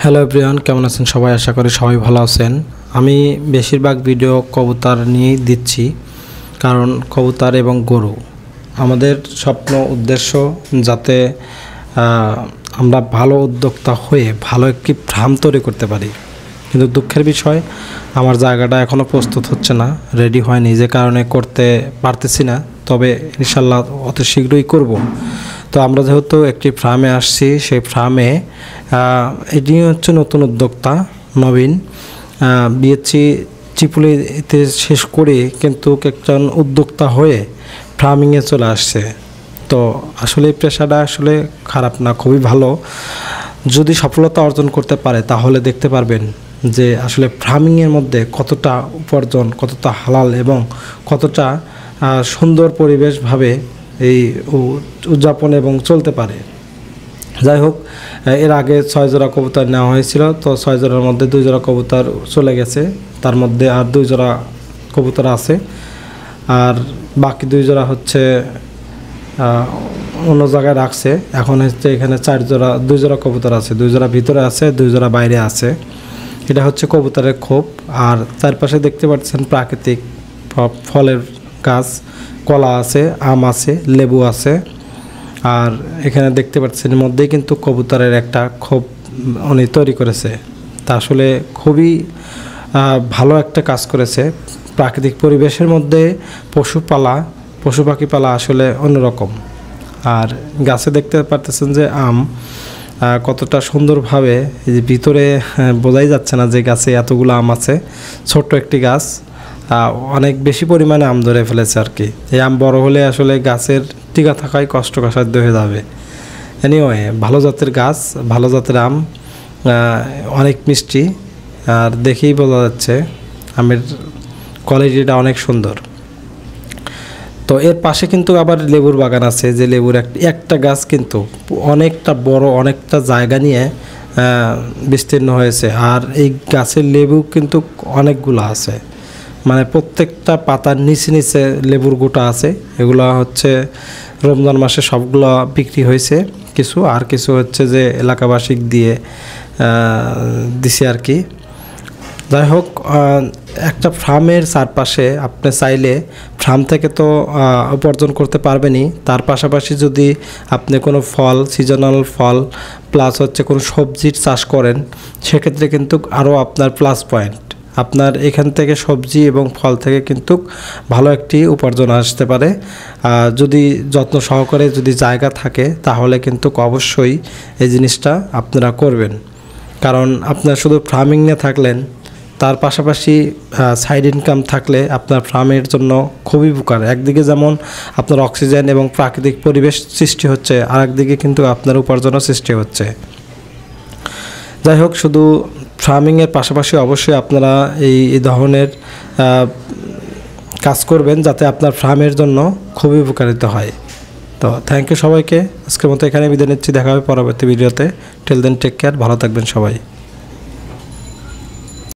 Hello everyone, কেমন আছেন সবাই? আশা করি সবাই ভালো আছেন। আমি বেশিরভাগ ভিডিও কবুতর নিয়েই দিচ্ছি, কারণ কবুতর এবং গরু আমাদের স্বপ্ন উদ্দেশ্য যাতে আমরা ভালো উদ্যোক্তা হয়ে ভালো একটি ফার্ম তৈরি করতে পারি। কিন্তু দুঃখের বিষয়, আমার জায়গাটা এখনও প্রস্তুত হচ্ছে না, রেডি হয়নি, যে কারণে করতে পারতেছি না। তবে ইনশাল্লাহ অত শীঘ্রই করব। তো আমরা যেহেতু একটি ফার্মে আসছি, সেই ফার্মে এটি হচ্ছে নতুন উদ্যোক্তা নবীন, বিএসসি চিপুলিতে শেষ করে কিন্তু একজন উদ্যোক্তা হয়ে ফার্মিংয়ে চলে আসছে। তো আসলে এই পেশাটা আসলে খারাপ না, খুবই ভালো। যদি সফলতা অর্জন করতে পারে তাহলে দেখতে পারবেন যে আসলে ফার্মিংয়ের মধ্যে কতটা উপার্জন, কতটা হালাল এবং কতটা সুন্দর পরিবেশভাবে এই উদযাপন এবং চলতে পারে। যাই হোক, এর আগে 6 জোড়া কবুতর নেওয়া হয়েছিল। তো 6 জোড়ার মধ্যে 2 জোড়া কবুতর চলে গেছে, তার মধ্যে আর 2 জোড়া কবুতর আছে, আর বাকি 2 জোড়া হচ্ছে অন্য জায়গায় রাখছে। এখন হচ্ছে এখানে 2 জোড়া কবুতর আছে, 2 জোড়া ভিতরে আছে, 2 জোড়া বাইরে আছে। এটা হচ্ছে কবুতরের খোপ। আর চারপাশে দেখতে পাচ্ছেন প্রাকৃতিক ফলের গাছ, কলা আছে, আম আছে, লেবু আছে। আর এখানে দেখতে পাচ্ছেন মধ্যেই কিন্তু কবুতরের একটা খোপ উনি তৈরি করেছে। তা আসলে খুবই ভালো একটা কাজ করেছে। প্রাকৃতিক পরিবেশের মধ্যে পশু পাখি পালা আসলে অন্যরকম। আর গাছে দেখতে পারতেছেন যে আম কতটা সুন্দরভাবে, এই যে ভিতরে বোঝাই যাচ্ছে না যে গাছে এতগুলো আম আছে। ছোট্ট একটি গাছ, অনেক বেশি পরিমাণে আম ধরে ফেলেছে আর কি। এই আম বড় হলে আসলে গাছের টিকা থাকাই কষ্টসাধ্য হয়ে যাবে। এনিওয়ে, ভালো জাতের গাছ, ভালো জাতের আম, অনেক মিষ্টি, আর দেখেই বোঝা যাচ্ছে আমের কোয়ালিটিটা অনেক সুন্দর। তো এর পাশে কিন্তু আবার লেবুর বাগান আছে, যে লেবুর একটা গাছ কিন্তু অনেকটা বড়, অনেকটা জায়গা নিয়ে বিস্তীর্ণ হয়েছে। আর এই গাছের লেবু কিন্তু অনেকগুলো আছে, মানে প্রত্যেকটা পাতার নিচে নিচে লেবুর গোটা আছে। এগুলো হচ্ছে রমজান মাসে সবগুলো বিক্রি হয়েছে, কিছু আর কিছু হচ্ছে যে এলাকাবাসিক দিয়ে দিছে আর কি। যাই হোক, একটা ফার্মের চারপাশে আপনি চাইলে ফার্ম থেকে তো উপার্জন করতে পারবেনই, তার পাশাপাশি যদি আপনি কোনো ফল, সিজনাল ফল প্লাস হচ্ছে কোনো সবজির চাষ করেন, সেক্ষেত্রে কিন্তু আরও আপনার প্লাস পয়েন্ট। আপনার এখান থেকে সবজি এবং ফল থেকে কিন্তু ভালো একটি উপার্জন আসতে পারে। যদি যত্ন সহকারে যদি জায়গা থাকে তাহলে কিন্তু অবশ্যই এই জিনিসটা আপনারা করবেন। কারণ আপনার শুধু ফার্মিং নিয়ে থাকলেন, তার পাশাপাশি সাইড ইনকাম থাকলে আপনার ফার্মের জন্য খুবই উপকার। একদিকে যেমন আপনার অক্সিজেন এবং প্রাকৃতিক পরিবেশ সৃষ্টি হচ্ছে, আর একদিকে কিন্তু আপনার উপার্জনও সৃষ্টি হচ্ছে। যাই হোক, শুধু ফার্মিংয়ের পাশাপাশি অবশ্যই আপনারা এই ধরনের কাজ করবেন যাতে আপনার ফার্মের জন্য খুবই উপকারিত হয়। তো থ্যাংক ইউ সবাইকে। আজকের মতো এখানে বিদায় নিচ্ছি, দেখা হবে পরবর্তী ভিডিওতে। টিল দেন টেক কেয়ার, ভালো থাকবেন সবাই।